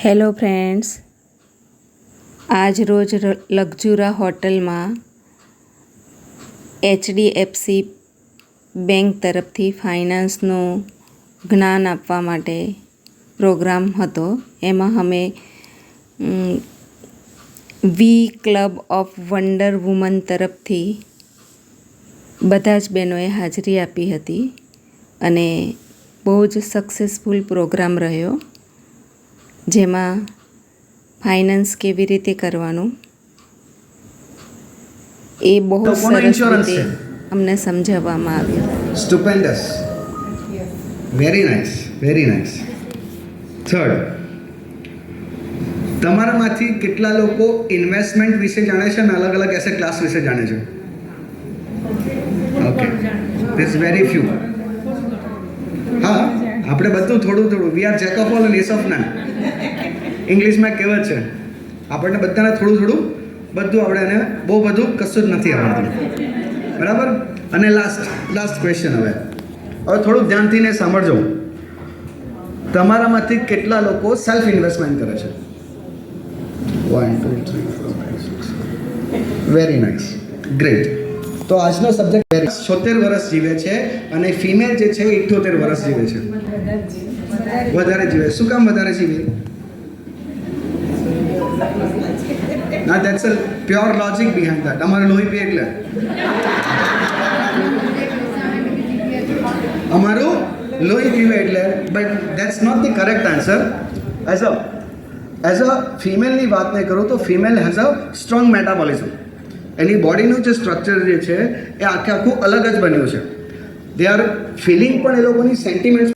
Hello friends, આજ રોજ લગજુરા હોટલમાં HDFC બેંક તરફથી ફાઇનાન્સનું જ્ઞાન આપવા માટે પ્રોગ્રામ હતો. એમાં અમે વી ક્લબ ઓફ વન્ડર વુમન તરફથી બધા જ બહેનોએ હાજરી આપી હતી અને બહુ જ સક્સેસફુલ પ્રોગ્રામ રહ્યો, જેમાં ફાઇનાન્સ કેવી રીતે કરવાનું એ બહુ સરસ રીતે અમને સમજાવવામાં આવ્યું. Stupendous, very nice, very nice. Third, તમારામાંથી કેટલા લોકો ઇન્વેસ્ટમેન્ટ વિશે જાણે છે અને અલગ અલગ એસેટ ક્લાસ વિશે જાણે છે? Okay, this very few. હા, આપણે બધું થોડું થોડું, we are Jack of all and S of none. ઇંગ્લિશમાં કહેવત છે, આપણને બધાને થોડું થોડું બધું આવડે અને બહુ બધું કશું જ નથી આવડતું, બરાબર? અને લાસ્ટ ક્વેશ્ચન. હવે થોડુંક ધ્યાનથી ને સાંભળજો. તમારામાંથી કેટલા લોકો સેલ્ફ ઇન્વેસ્ટમેન્ટ કરે છે? 1 2 3 4 5 6. Very nice, great. તો આજનો સબ્જેક્ટ 76 વર્ષ જીવે છે અને ફિમેલ જે છે 78 વર્ષ જીવે છે. વધારે જીવે. શું કામ વધારે જીવે? ના, that's a pure logic behind that. અમારું લોહી પીએ એટલે. અમારું લોહી પીવે એટલે, but that's not the correct answer. As a ફિમેલની વાત નહીં કરું તો female has a strong metabolism. એની બોડીનું જે સ્ટ્રક્ચર જે છે એ આખું અલગ જ બન્યું છે. દે આર ફિલિંગ પણ એ લોકોની સેન્ટિમેન્ટ